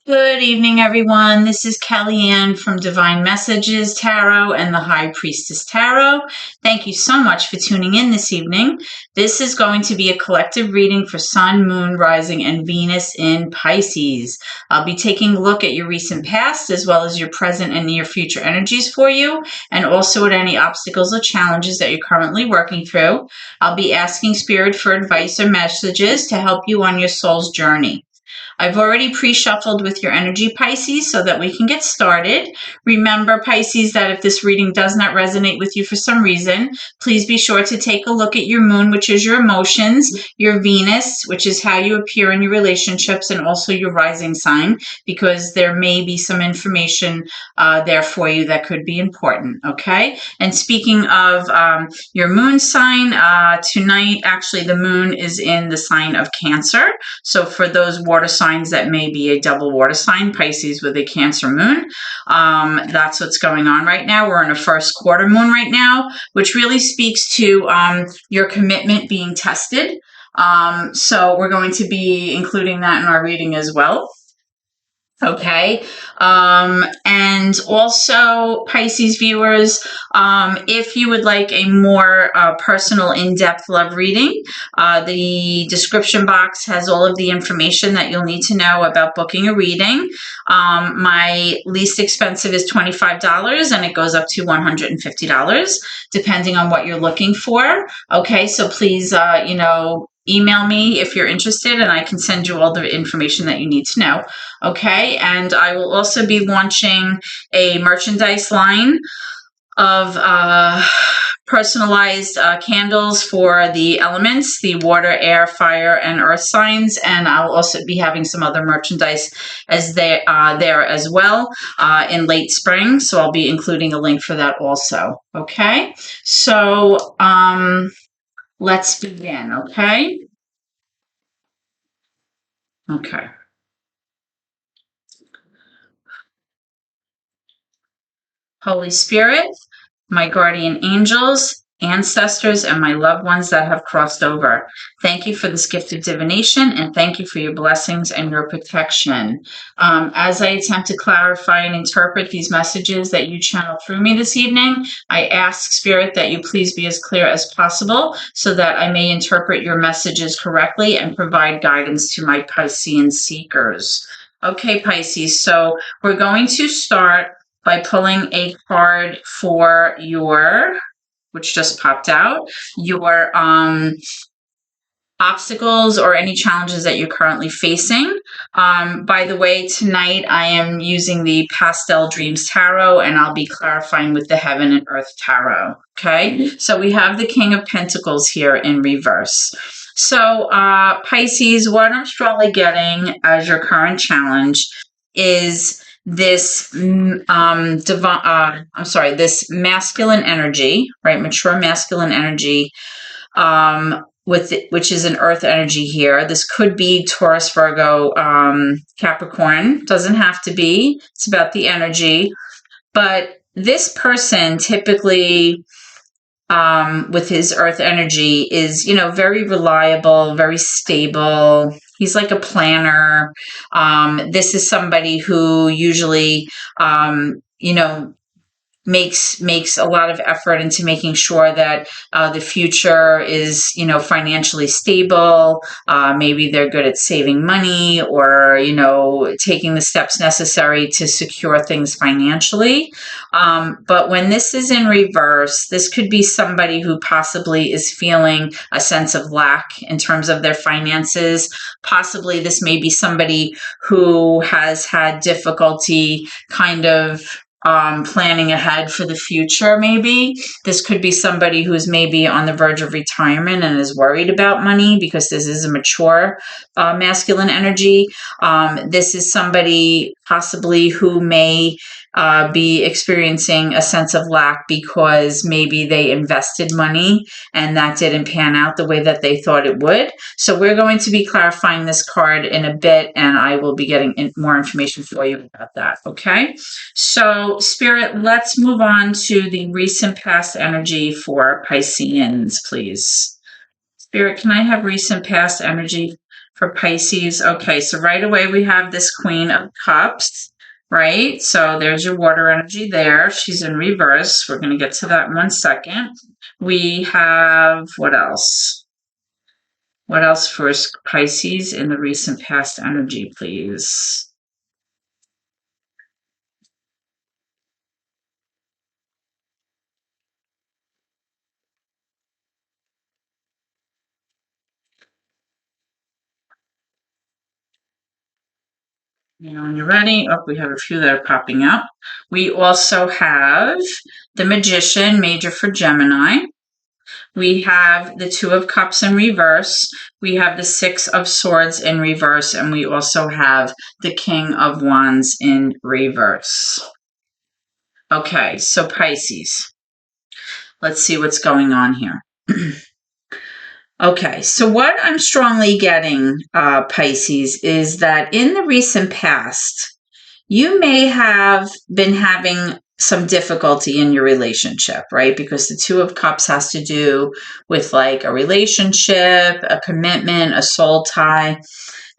Good evening, everyone. This is Kellyanne from Divine Messages Tarot and the High Priestess Tarot. Thank you so much for tuning in this evening. This is going to be a collective reading for Sun, Moon, Rising, and Venus in Pisces. I'll be taking a look at your recent past as well as your present and near future energies for you, and also at any obstacles or challenges that you're currently working through. I'll be asking Spirit for advice or messages to help you on your soul's journey. I've already pre-shuffled with your energy, Pisces, so that we can get started. Remember, Pisces, that if this reading does not resonate with you for some reason, please be sure to take a look at your moon, which is your emotions, your Venus, which is how you appear in your relationships, and also your rising sign, because there may be some information there for you that could be important, okay? And speaking of your moon sign, tonight, actually, the moon is in the sign of Cancer. So for those water signs that may be a double water sign, Pisces with a Cancer moon, that's what's going on right now. We're in a first quarter moon right now, which really speaks to your commitment being tested. So we're going to be including that in our reading as well. Okay. And also, Pisces viewers, if you would like a more personal, in-depth love reading, the description box has all of the information that you'll need to know about booking a reading. My least expensive is $25, and it goes up to $150, depending on what you're looking for. Okay, so please, email me if you're interested, and I can send you all the information that you need to know. Okay, and I will also be launching a merchandise line of personalized candles for the elements, the water, air, fire, and earth signs, and I'll also be having some other merchandise as there as well in late spring, so I'll be including a link for that also. Okay, so let's begin, okay? Okay. Holy Spirit, my guardian angels, ancestors, and my loved ones that have crossed over, thank you for this gift of divination, and thank you for your blessings and your protection. As I attempt to clarify and interpret these messages that you channel through me this evening, I ask Spirit that you please be as clear as possible so that I may interpret your messages correctly and provide guidance to my Piscean seekers. Okay, Pisces, so we're going to start by pulling a card for your, which just popped out, your obstacles or any challenges that you're currently facing. By the way, tonight I am using the Pastel Dreams Tarot, and I'll be clarifying with the Heaven and Earth Tarot. Okay, so we have the King of Pentacles here in reverse. So Pisces, what I'm strongly getting as your current challenge is this this masculine energy, right? Mature masculine energy, which is an earth energy here. This could be Taurus, Virgo, Capricorn. Doesn't have to be. It's about the energy. But this person typically, with his earth energy, is, very reliable, very stable. He's like a planner. This is somebody who usually, makes a lot of effort into making sure that the future is, financially stable. Maybe they're good at saving money or, taking the steps necessary to secure things financially. But when this is in reverse, this could be somebody who possibly is feeling a sense of lack in terms of their finances. Possibly this may be somebody who has had difficulty kind of planning ahead for the future. Maybe this could be somebody who's maybe on the verge of retirement and is worried about money, because this is a mature masculine energy. This is somebody possibly who may be experiencing a sense of lack because maybe they invested money and that didn't pan out the way that they thought it would. So we're going to be clarifying this card in a bit, and I will be getting more information for you about that. Okay, so Spirit, let's move on to the recent past energy for Pisceans, please. Spirit, can I have recent past energy for Pisces. Okay, so right away we have this Queen of Cups, right? So there's your water energy there. She's in reverse. We're going to get to that in 1 second. We have, what else? What else for Pisces in the recent past energy, please? When you're ready, oh, we have a few that are popping up. We also have the Magician, major for Gemini. We have the Two of Cups in reverse. We have the Six of Swords in reverse. And we also have the King of Wands in reverse. Okay, so Pisces. Let's see what's going on here. Okay, so what I'm strongly getting, Pisces, is that in the recent past, you may have been having some difficulty in your relationship, right? Because the Two of Cups has to do with like a relationship, a commitment, a soul tie.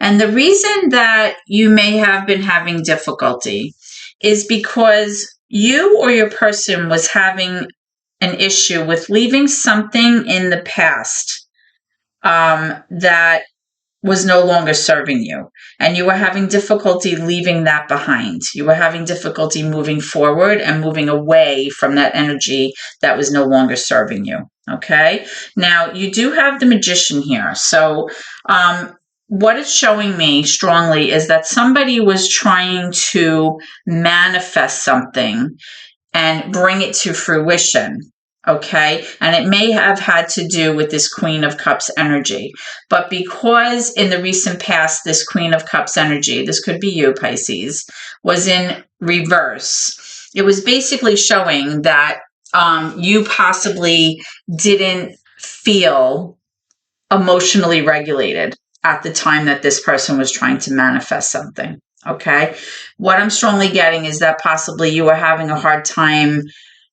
And the reason that you may have been having difficulty is because you or your person was having an issue with leaving something in the past that was no longer serving you. And you were having difficulty leaving that behind. You were having difficulty moving forward and moving away from that energy that was no longer serving you. Okay. Now, you do have the Magician here. So, what it's showing me strongly is that somebody was trying to manifest something and bring it to fruition. Okay. And it may have had to do with this Queen of Cups energy. But because in the recent past, this Queen of Cups energy, this could be you, Pisces, was in reverse, it was basically showing that you possibly didn't feel emotionally regulated at the time that this person was trying to manifest something. Okay. What I'm strongly getting is that possibly you were having a hard time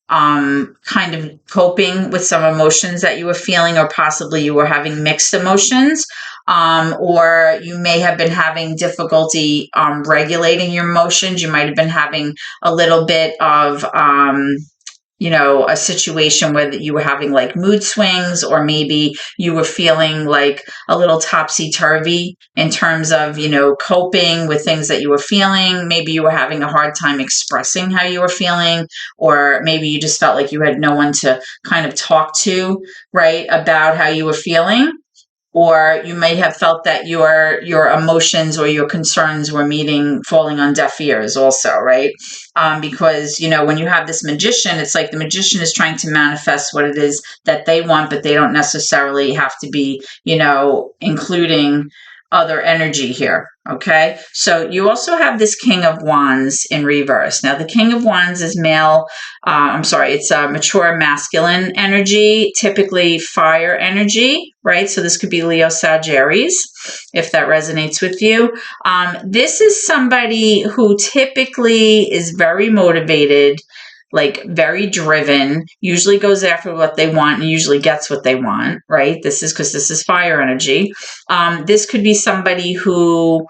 kind of coping with some emotions that you were feeling, or possibly you were having mixed emotions, or you may have been having difficulty regulating your emotions. You might have been having a little bit of a situation where you were having like mood swings, or maybe you were feeling like a little topsy-turvy in terms of, coping with things that you were feeling. Maybe you were having a hard time expressing how you were feeling, or maybe you just felt like you had no one to kind of talk to, right, about how you were feeling. Or you may have felt that your emotions or your concerns were falling on deaf ears also, right? Because, when you have this Magician, it's like the Magician is trying to manifest what it is that they want, but they don't necessarily have to be, including other energy here. Okay. So you also have this King of Wands in reverse. Now the King of Wands is it's a mature masculine energy, typically fire energy, right? So this could be Leo, Sagittarius, if that resonates with you. This is somebody who typically is very motivated, like very driven, usually goes after what they want and usually gets what they want, right? This is fire energy. This could be somebody who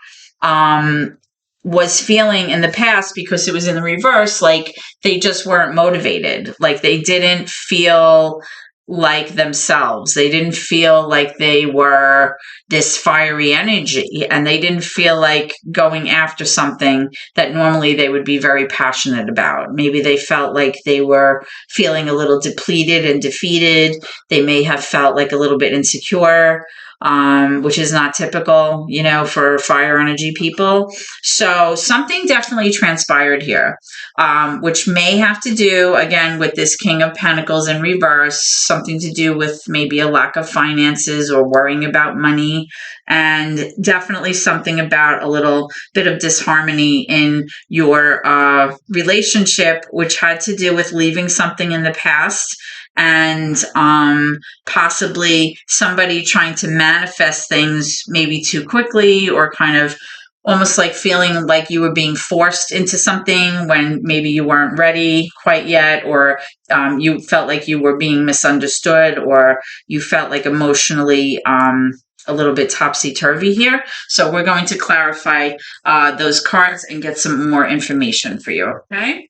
was feeling in the past, because it was in the reverse, like they just weren't motivated. Like they didn't feel like themselves. They didn't feel like they were this fiery energy, and they didn't feel like going after something that normally they would be very passionate about. Maybe they felt like they were feeling a little depleted and defeated. They may have felt like a little bit insecure, which is not typical, for fire energy people. So something definitely transpired here, which may have to do, again, with this King of Pentacles in reverse, something to do with maybe a lack of finances or worrying about money, and definitely something about a little bit of disharmony in your relationship, which had to do with leaving something in the past, and possibly somebody trying to manifest things maybe too quickly, or kind of almost like feeling like you were being forced into something when maybe you weren't ready quite yet, or you felt like you were being misunderstood, or you felt like emotionally a little bit topsy-turvy here. So we're going to clarify those cards and get some more information for you, okay?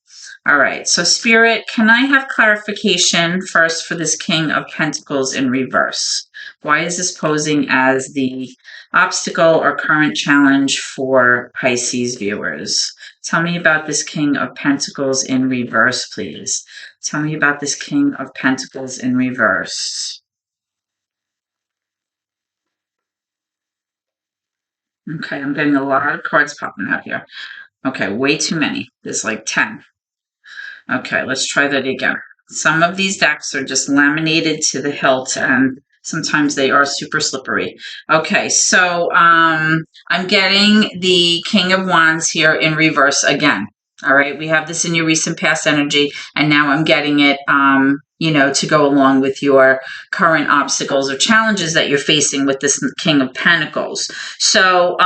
All right, so Spirit, can I have clarification first for this King of Pentacles in reverse? Why is this posing as the obstacle or current challenge for Pisces viewers? Tell me about this King of Pentacles in reverse, please. Tell me about this King of Pentacles in reverse. Okay, I'm getting a lot of cards popping out here. Okay, way too many. There's like 10. Okay, let's try that again. Some of these decks are just laminated to the hilt, and sometimes they are super slippery. Okay, so I'm getting the King of Wands here in reverse again. All right, we have this in your recent past energy, and now I'm getting it, to go along with your current obstacles or challenges that you're facing with this King of Pentacles. So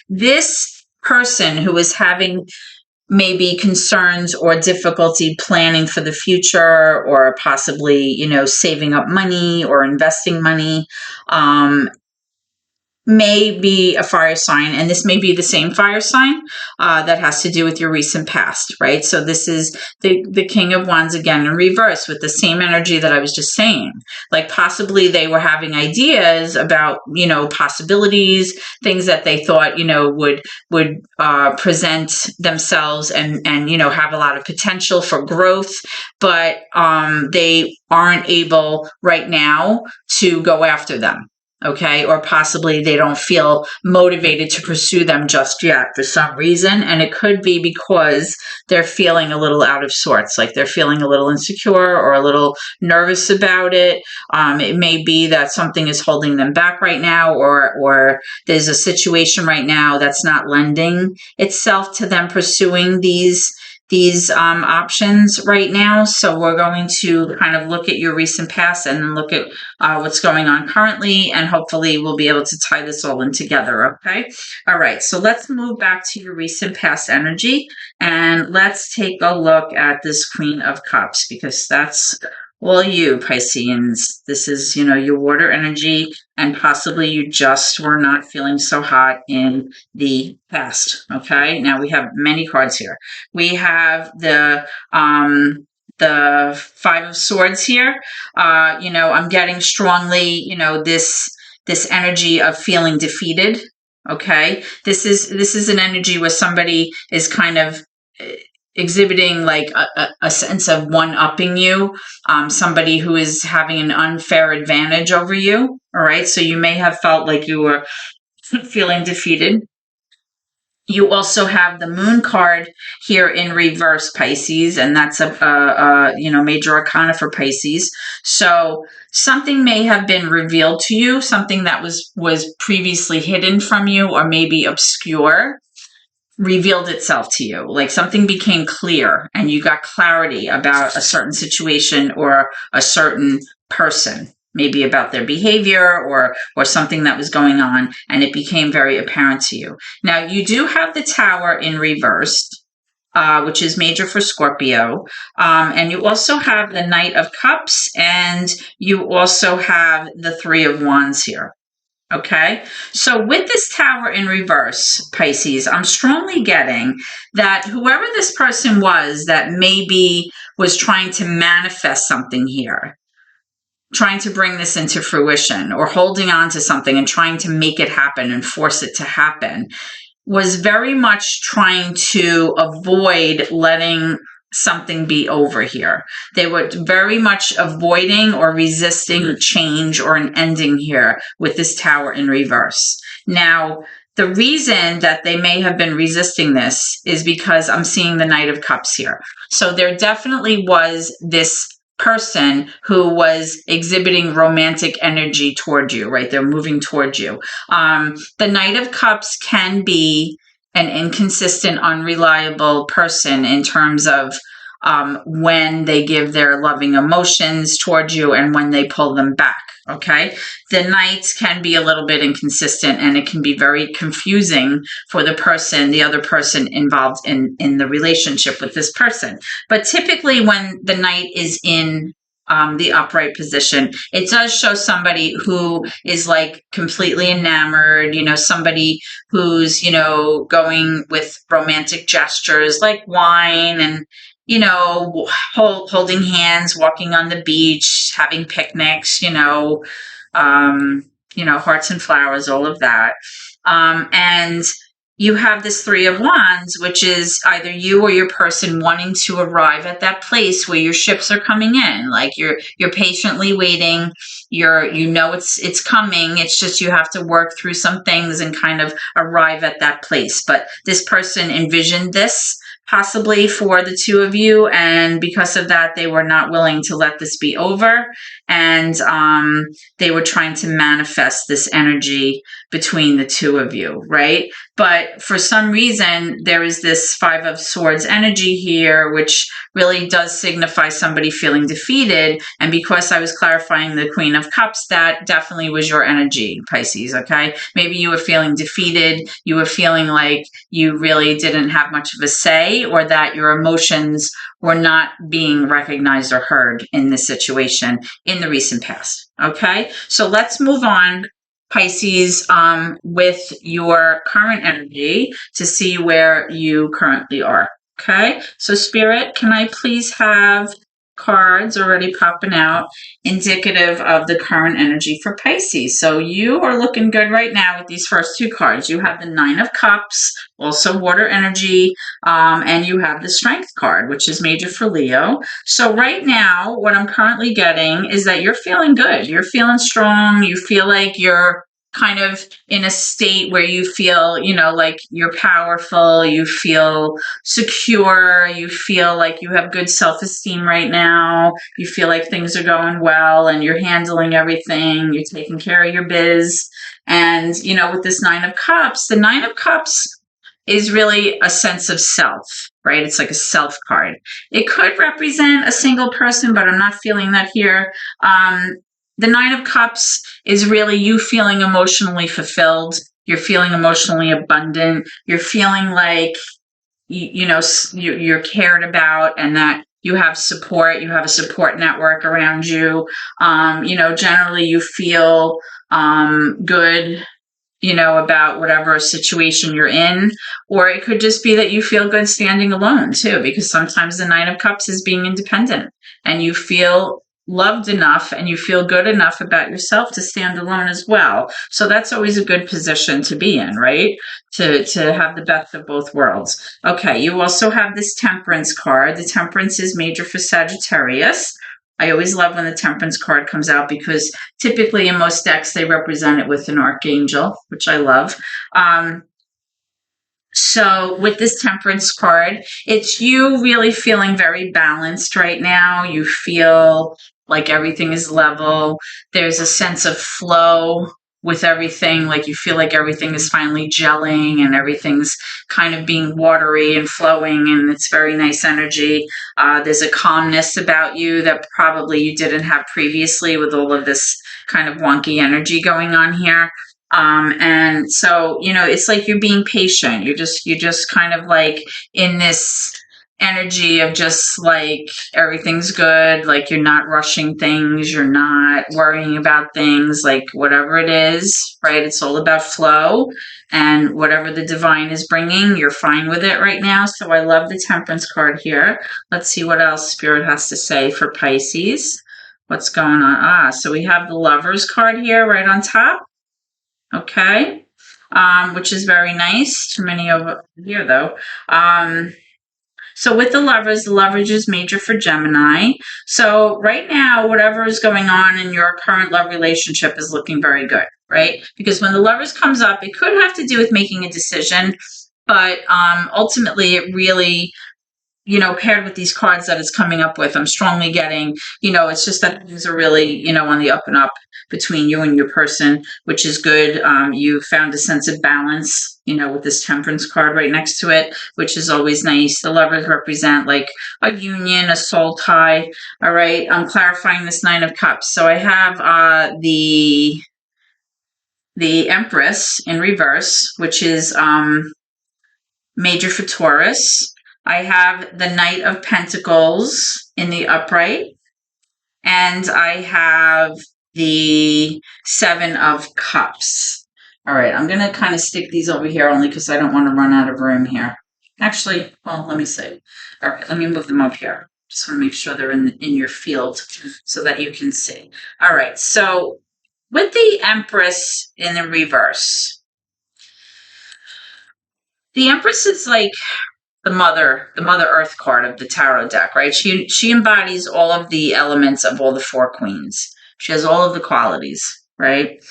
this person who is having maybe concerns or difficulty planning for the future, or possibly, saving up money or investing money, may be a fire sign, and this may be the same fire sign that has to do with your recent past, right? So this is the King of Wands again in reverse with the same energy that I was just saying. Like possibly they were having ideas about, possibilities, things that they thought, would present themselves and have a lot of potential for growth, but they aren't able right now to go after them. Okay, or possibly they don't feel motivated to pursue them just yet for some reason. And it could be because they're feeling a little out of sorts, like they're feeling a little insecure or a little nervous about it. It may be that something is holding them back right now, or there's a situation right now that's not lending itself to them pursuing these options right now. So we're going to kind of look at your recent past and then look at what's going on currently, and hopefully we'll be able to tie this all in together, okay? All right, so let's move back to your recent past energy, and let's take a look at this Queen of Cups, because that's all you, Pisceans. This is, your water energy, and possibly you just were not feeling so hot in the past, okay? Now we have many cards here. We have the Five of Swords here. I'm getting strongly, this energy of feeling defeated. Okay, this is an energy where somebody is kind of exhibiting like a sense of one-upping you, somebody who is having an unfair advantage over you. All right, so you may have felt like you were feeling defeated. You also have the Moon card here in reverse, Pisces, and that's a major arcana for Pisces. So something may have been revealed to you, something that was previously hidden from you or maybe obscure, revealed itself to you. Like something became clear and you got clarity about a certain situation or a certain person, maybe about their behavior or something that was going on, and it became very apparent to you. Now, you do have the Tower in reverse, which is major for Scorpio, and you also have the Knight of Cups, and you also have the Three of Wands here. Okay, so with this Tower in reverse, Pisces, I'm strongly getting that whoever this person was that maybe was trying to manifest something here, trying to bring this into fruition, or holding on to something and trying to make it happen and force it to happen, was very much trying to avoid letting something be over here. They were very much avoiding or resisting change or an ending here with this Tower in reverse. Now, the reason that they may have been resisting this is because I'm seeing the Knight of Cups here. So there definitely was this person who was exhibiting romantic energy toward you, right? They're moving toward you. The Knight of Cups can be an inconsistent, unreliable person in terms of when they give their loving emotions towards you and when they pull them back, okay? The Knights can be a little bit inconsistent, and it can be very confusing for the other person involved in the relationship with this person. But typically when the Knight is in the upright position. It does show somebody who is like completely enamored, somebody who's, going with romantic gestures like wine and, holding hands, walking on the beach, having picnics, hearts and flowers, all of that. And you have this Three of Wands, which is either you or your person wanting to arrive at that place where your ships are coming in. Like you're patiently waiting. It's coming. It's just you have to work through some things and kind of arrive at that place. But this person envisioned this possibly for the two of you, and because of that, they were not willing to let this be over, and they were trying to manifest this energy between the two of you, right? But for some reason, there is this Five of Swords energy here, which really does signify somebody feeling defeated. And because I was clarifying the Queen of Cups, that definitely was your energy, Pisces, okay? Maybe you were feeling defeated. You were feeling like you really didn't have much of a say, or that your emotions were not being recognized or heard in this situation in the recent past, okay? So let's move on, Pisces, with your current energy to see where you currently are. Okay, so Spirit, can I please have cards already popping out indicative of the current energy for Pisces? So you are looking good right now with these first two cards. You have the Nine of Cups, also water energy, and you have the Strength card, which is major for Leo. So right now, what I'm currently getting is that you're feeling good. You're feeling strong. You feel like you're kind of in a state where you feel, like you're powerful, you feel secure, you feel like you have good self-esteem right now, you feel like things are going well and you're handling everything, you're taking care of your biz. And, with this Nine of Cups, the Nine of Cups is really a sense of self, right? It's like a self card. It could represent a single person, but I'm not feeling that here. The Nine of Cups is really you feeling emotionally fulfilled. You're feeling emotionally abundant. You're feeling like, you're cared about, and that you have support. You have a support network around you. Generally you feel good, about whatever situation you're in. Or it could just be that you feel good standing alone too, because sometimes the Nine of Cups is being independent and you feel loved enough and you feel good enough about yourself to stand alone as well. So that's always a good position to be in, right? To have the best of both worlds. Okay, you also have this Temperance card. The Temperance is major for Sagittarius. I always love when the Temperance card comes out because typically in most decks they represent it with an archangel, which I love. So with this Temperance card, it's you really feeling very balanced right now. You feel like everything is level. There's a sense of flow with everything. Like you feel like everything is finally gelling and everything's kind of being watery and flowing, and it's very nice energy. There's a calmness about you that probably you didn't have previously with all of this kind of wonky energy going on here. And so, it's like you're being patient. You're just kind of like in this energy of just like everything's good. Like you're not rushing things. You're not worrying about things, like whatever it is, right? It's all about flow, and whatever the divine is bringing, you're fine with it right now. So I love the Temperance card here. Let's see what else Spirit has to say for Pisces. What's going on? So we have the Lovers card here right on top. Okay, which is very nice. Too many over here though. So with the Lovers is major for Gemini. So right now, whatever is going on in your current love relationship is looking very good, right? Because when the Lovers comes up, it could have to do with making a decision, but ultimately it really, paired with these cards that it's coming up with, I'm strongly getting, it's just that things are really, on the up and up between you and your person, which is good. You found a sense of balance, with this Temperance card right next to it, which is always nice. The Lovers represent like a union, a soul tie. All right. I'm clarifying this Nine of Cups. So I have the Empress in reverse, which is major for Taurus. I have the Knight of Pentacles in the upright. and I have the Seven of Cups. All right, I'm going to kind of stick these over here only because I don't want to run out of room here. Actually, well, let me see. All right, let me move them up here. Just want to make sure they're in your field so that you can see. All right, so with the Empress in the reverse, the Empress is like the mother earth card of the tarot deck, right? She embodies all of the elements of all the four queens. She has all of the qualities, right?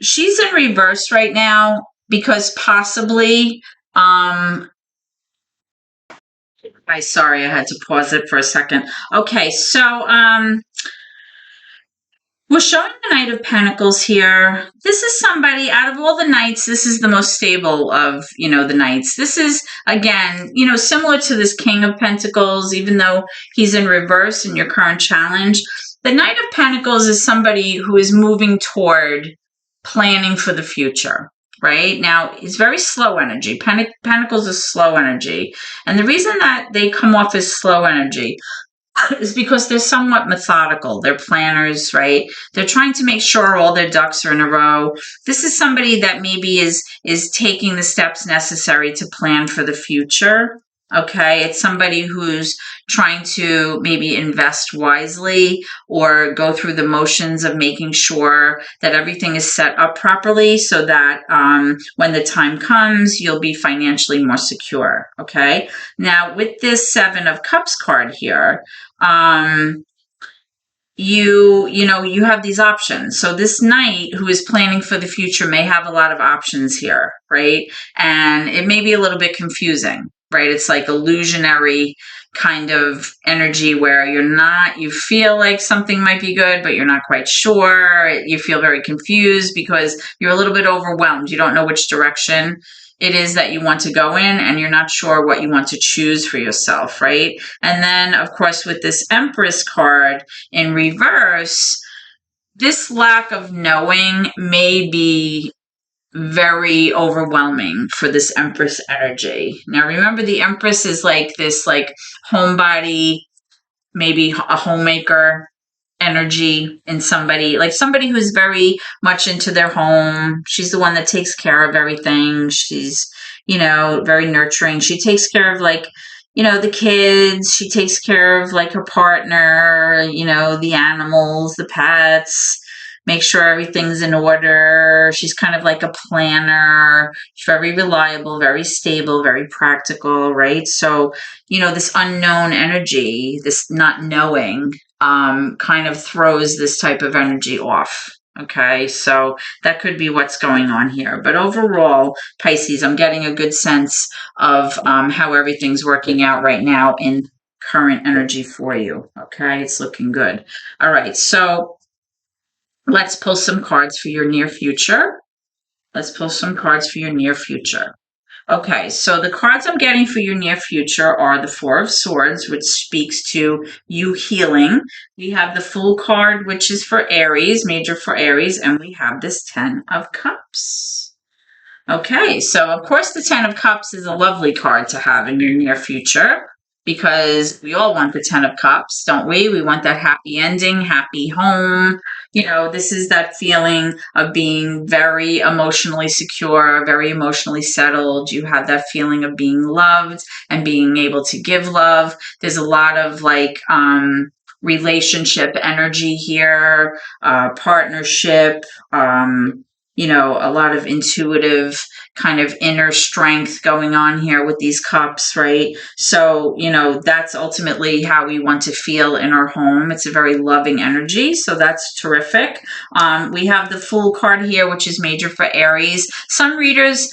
She's in reverse right now because possibly sorry, I had to pause it for a second. Okay, so we're showing the Knight of Pentacles here. This is somebody, out of all the knights, this is the most stable of, the knights. This is, again, similar to this King of Pentacles, even though he's in reverse in your current challenge. The Knight of Pentacles is somebody who is moving toward planning for the future, right? Now, it's very slow energy. Pentacles is slow energy. And the reason that they come off as slow energy is because they're somewhat methodical. They're planners, right? They're trying to make sure all their ducks are in a row. This is somebody that maybe is taking the steps necessary to plan for the future. Okay, it's somebody who's trying to maybe invest wisely or go through the motions of making sure that everything is set up properly so that when the time comes, you'll be financially more secure. Okay, now with this Seven of Cups card here, you have these options. So this knight who is planning for the future may have a lot of options here, right? And it may be a little bit confusing, right? It's like illusionary kind of energy where you feel like something might be good, but you're not quite sure. You feel very confused because you're a little bit overwhelmed. You don't know which direction it is that you want to go in, and you're not sure what you want to choose for yourself, right? And then, of course, with this Empress card in reverse, this lack of knowing may be very overwhelming for this Empress energy. Now, remember, the Empress is like this, like homebody, maybe a homemaker energy in somebody, like somebody who's very much into their home. She's the one that takes care of everything. She's, very nurturing. She takes care of the kids. She takes care of like her partner, the animals, the pets, make sure everything's in order. She's kind of like a planner. She's very reliable, very stable, very practical, right? So, this unknown energy, this not knowing, kind of throws this type of energy off. Okay, so that could be what's going on here. But overall, Pisces, I'm getting a good sense of how everything's working out right now in current energy for you. Okay, it's looking good. All right, so let's pull some cards for your near future. Let's pull some cards for your near future. Okay, so the cards I'm getting for your near future are the Four of Swords, which speaks to you healing. We have the Fool card, which is for Aries, major for Aries, and we have this Ten of Cups. Okay, so of course the Ten of Cups is a lovely card to have in your near future because we all want the Ten of Cups, don't we? We want that happy ending, happy home. This is that feeling of being very emotionally secure, very emotionally settled. You have that feeling of being loved and being able to give love. There's a lot of relationship energy here, partnership, a lot of intuitive kind of inner strength going on here with these cups, right? So, that's ultimately how we want to feel in our home. It's a very loving energy, so that's terrific. We have the Fool card here, which is major for Aries. Some readers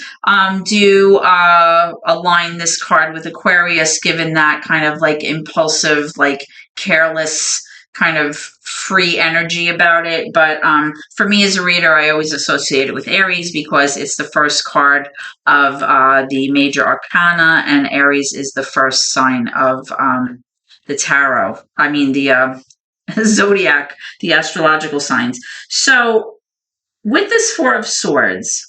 do align this card with Aquarius, given that kind of like impulsive, like careless, kind of free energy about it. But for me as a reader, I always associate it with Aries because it's the first card of the major arcana, and Aries is the first sign of the tarot. I mean, the zodiac, the astrological signs. So with this Four of Swords,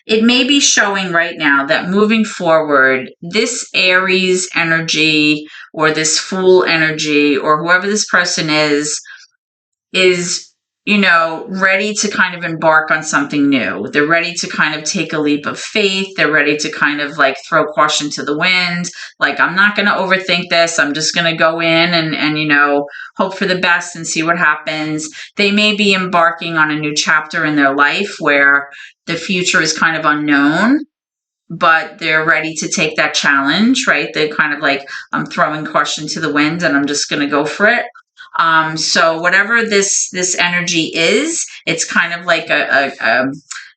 it may be showing right now that moving forward, this Aries energy or this Fool energy or whoever this person is, ready to kind of embark on something new. They're ready to kind of take a leap of faith. They're ready to kind of like throw caution to the wind. Like, I'm not going to overthink this. I'm just going to go in and hope for the best and see what happens. They may be embarking on a new chapter in their life where the future is kind of unknown, but they're ready to take that challenge, right? They're kind of like, I'm throwing caution to the wind and I'm just going to go for it. So whatever this energy is, it's kind of like a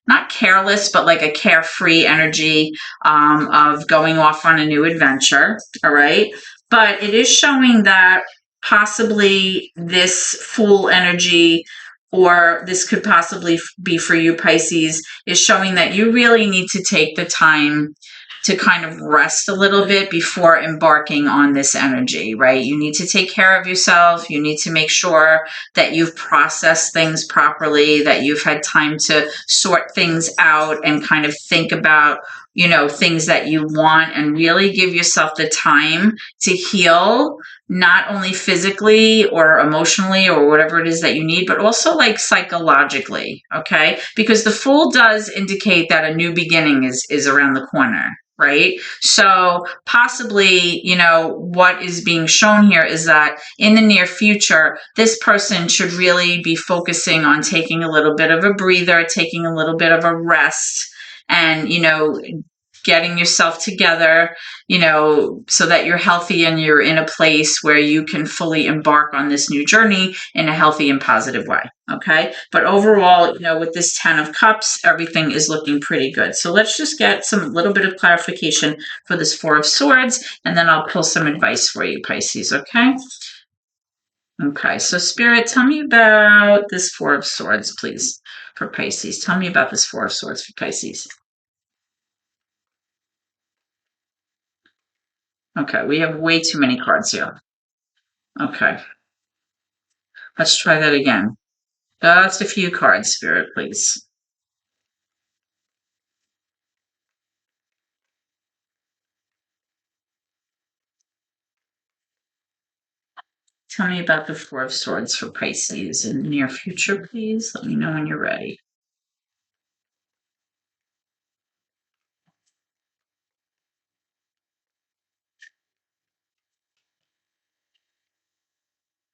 not careless, but like a carefree energy of going off on a new adventure. All right. But it is showing that possibly this Fool energy, or this could possibly be for you, Pisces, is showing that you really need to take the time to kind of rest a little bit before embarking on this energy, right? You need to take care of yourself. You need to make sure that you've processed things properly, that you've had time to sort things out and kind of think about, things that you want, and really give yourself the time to heal, not only physically or emotionally or whatever it is that you need, but also like psychologically, okay? Because the Fool does indicate that a new beginning is around the corner, right? So possibly, what is being shown here is that in the near future, this person should really be focusing on taking a little bit of a breather, taking a little bit of a rest, and, getting yourself together, so that you're healthy and you're in a place where you can fully embark on this new journey in a healthy and positive way. Okay. But overall, with this 10 of Cups, everything is looking pretty good. So let's just get some little bit of clarification for this 4 of Swords, and then I'll pull some advice for you, Pisces. Okay. Okay. So Spirit, tell me about this 4 of Swords, please, for Pisces. Tell me about this 4 of Swords for Pisces. Okay, we have way too many cards here. Okay, let's try that again. Just a few cards, Spirit, please. Tell me about the 4 of Swords for Pisces in the near future, please. Let me know when you're ready.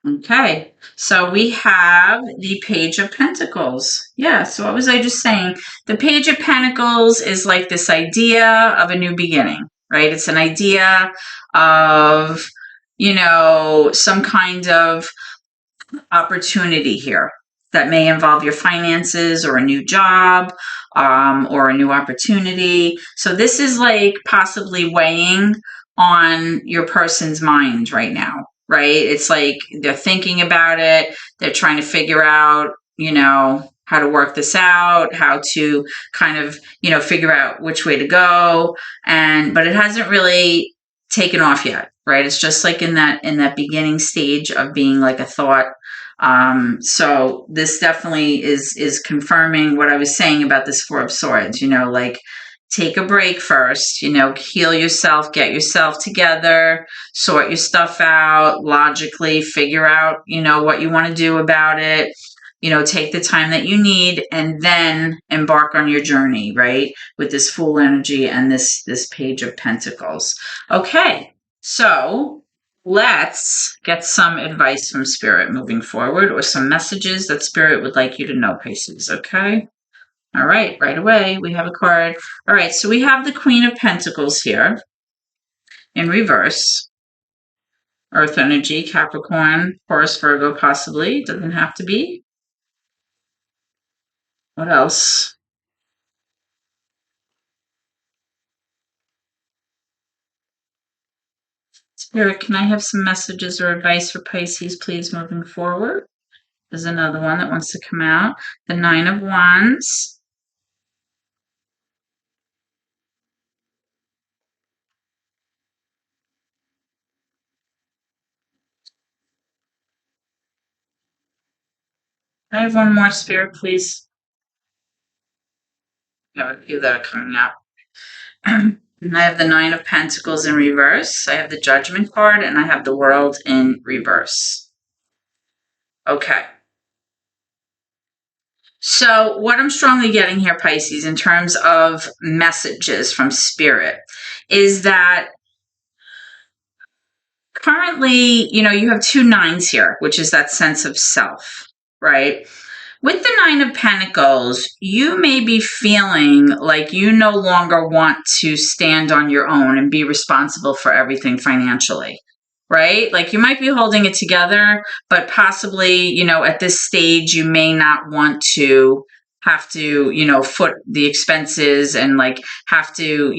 Okay, so we have the Page of Pentacles. Yeah, so what was I just saying? The Page of Pentacles is like this idea of a new beginning, right? It's an idea of, some kind of opportunity here that may involve your finances or a new job, or a new opportunity. So this is like possibly weighing on your person's mind right now, right? It's like they're thinking about it. They're trying to figure out, how to work this out, how to kind of, figure out which way to go. But it hasn't really taken off yet, right? It's just like in that beginning stage of being like a thought. So this definitely is confirming what I was saying about this 4 of Swords, like take a break first, heal yourself, get yourself together, sort your stuff out, logically figure out, what you want to do about it, take the time that you need, and then embark on your journey, right? With this Fool energy and this Page of Pentacles. Okay. So let's get some advice from Spirit moving forward, or some messages that Spirit would like you to know, Pisces. Okay. All right. Right away, we have a card. All right. So we have the Queen of Pentacles here in reverse. Earth energy, Capricorn, Taurus, Virgo, possibly. Doesn't have to be. What else? Spirit, can I have some messages or advice for Pisces, please, moving forward? There's another one that wants to come out. The 9 of Wands. I have one more, Spirit, please. I have a few that are coming up. And I have the Nine of Pentacles in reverse. I have the Judgment card, and I have the World in reverse. Okay. So what I'm strongly getting here, Pisces, in terms of messages from Spirit, is that currently, you have 2 nines here, which is that sense of self, right? With the Nine of Pentacles, you may be feeling like you no longer want to stand on your own and be responsible for everything financially, right? Like you might be holding it together, but possibly, at this stage, you may not want to have to, foot the expenses and like have to,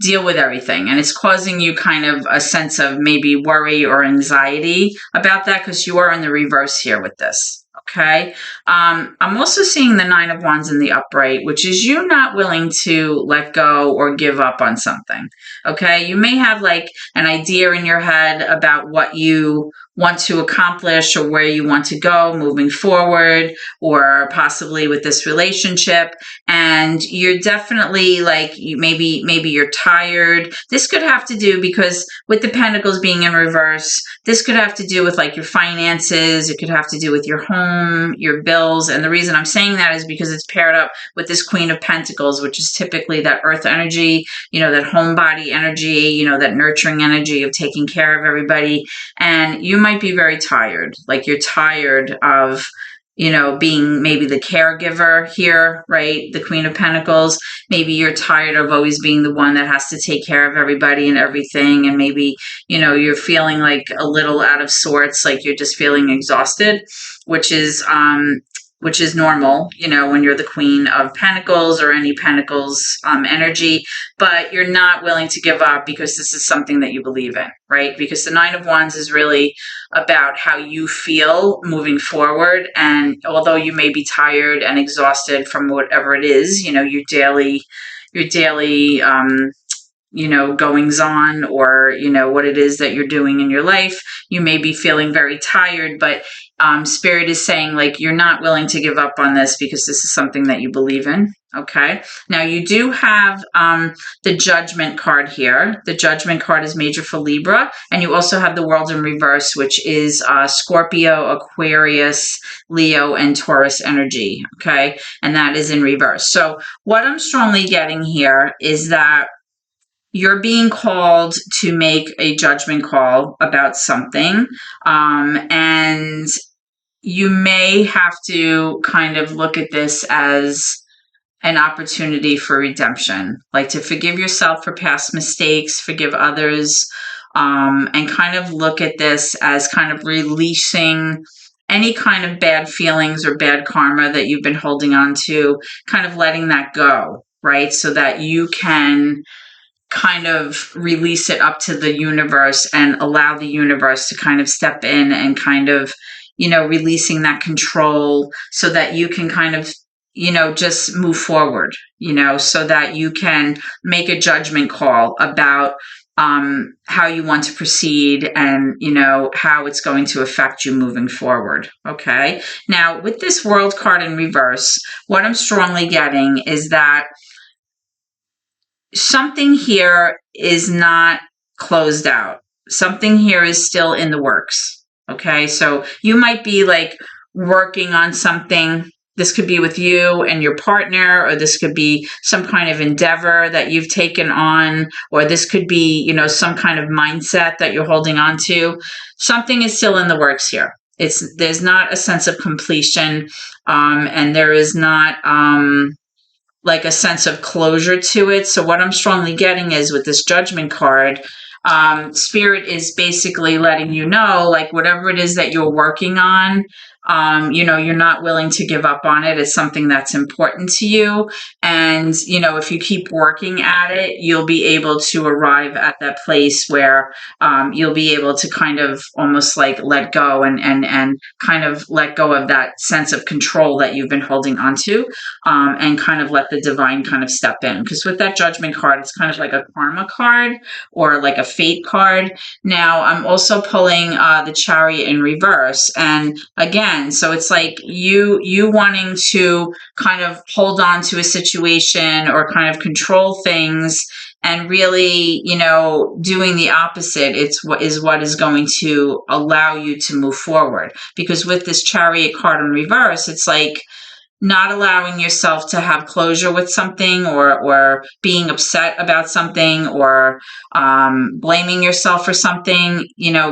deal with everything. And it's causing you kind of a sense of maybe worry or anxiety about that because you are in the reverse here with this. Okay. I'm also seeing the Nine of Wands in the upright, which is you not willing to let go or give up on something. Okay. You may have like an idea in your head about what you want to accomplish or where you want to go moving forward, or possibly with this relationship. And you're definitely like, maybe you're tired. This could have to do, because with the Pentacles being in reverse, this could have to do with like your finances. It could have to do with your home, your bills. And the reason I'm saying that is because it's paired up with this Queen of Pentacles, which is typically that earth energy, that homebody energy, that nurturing energy of taking care of everybody. And you might be very tired. Like you're tired of, being maybe the caregiver here, right? The Queen of Pentacles. Maybe you're tired of always being the one that has to take care of everybody and everything. And maybe, you're feeling like a little out of sorts, like you're just feeling exhausted, which is normal, when you're the Queen of Pentacles or any Pentacles energy, but you're not willing to give up because this is something that you believe in, right? Because the Nine of Wands is really about how you feel moving forward. And although you may be tired and exhausted from whatever it is, your daily goings on, or, what it is that you're doing in your life, you may be feeling very tired, but Spirit is saying like, you're not willing to give up on this because this is something that you believe in. Okay. Now you do have the Judgment card here. The Judgment card is major for Libra. And you also have the World in reverse, which is Scorpio, Aquarius, Leo, and Taurus energy. Okay. And that is in reverse. So what I'm strongly getting here is that you're being called to make a judgment call about something. And you may have to kind of look at this as an opportunity for redemption, like to forgive yourself for past mistakes, forgive others, and kind of look at this as kind of releasing any kind of bad feelings or bad karma that you've been holding on to, kind of letting that go, right? So that you can kind of release it up to the universe and allow the universe to kind of step in and kind of, releasing that control so that you can kind of, just move forward, so that you can make a judgment call about how you want to proceed and, how it's going to affect you moving forward. Okay. Now with this World card in reverse, what I'm strongly getting is that something here is not closed out. Something here is still in the works. Okay. So you might be like working on something. This could be with you and your partner, or this could be some kind of endeavor that you've taken on, or this could be, some kind of mindset that you're holding on to. Something is still in the works here. There's not a sense of completion, and there is not, like a sense of closure to it. So what I'm strongly getting is with this Judgment card, Spirit is basically letting you know, like whatever it is that you're working on, you're not willing to give up on it. It's something that's important to you. And, if you keep working at it, you'll be able to arrive at that place where you'll be able to kind of almost like let go and kind of let go of that sense of control that you've been holding onto, and kind of let the divine kind of step in. Because with that Judgment card, it's kind of like a karma card or like a fate card. Now, I'm also pulling the Chariot in reverse. And again, again, so it's like you wanting to kind of hold on to a situation or kind of control things, and really, doing the opposite. It's what is going to allow you to move forward. Because with this Chariot card in reverse, it's like not allowing yourself to have closure with something, or being upset about something, or blaming yourself for something,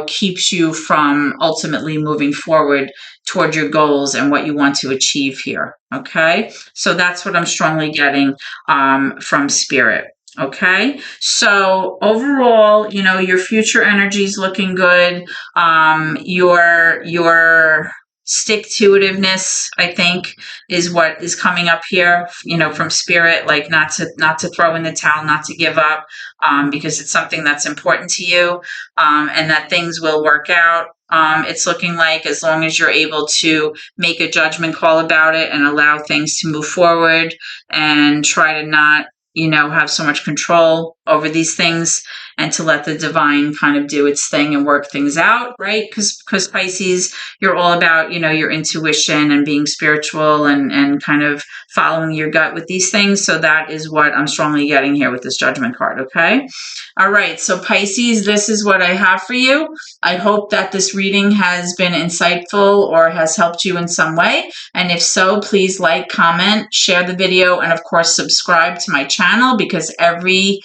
keeps you from ultimately moving forward toward your goals and what you want to achieve here. Okay. So that's what I'm strongly getting from Spirit. Okay. So overall, your future energy is looking good. Your stick-to-itiveness, I think, is what is coming up here, from Spirit, like not to throw in the towel, not to give up, because it's something that's important to you, and that things will work out. It's looking like, as long as you're able to make a judgment call about it and allow things to move forward, and try to not, have so much control over these things, and to let the divine kind of do its thing and work things out, right? Because Pisces, you're all about, your intuition and being spiritual, and kind of following your gut with these things. So that is what I'm strongly getting here with this Judgment card, okay? All right, so Pisces, this is what I have for you. I hope that this reading has been insightful or has helped you in some way. And if so, please like, comment, share the video, and of course, subscribe to my channel, because every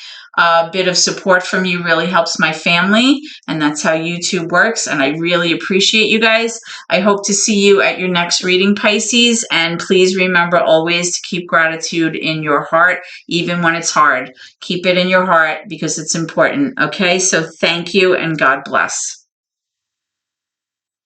bit of support from you really helps my family, and that's how YouTube works, and I really appreciate you guys. I hope to see you at your next reading, Pisces, and please remember always to keep gratitude in your heart, even when it's hard. Keep it in your heart, because it's important, okay? So thank you, and God bless.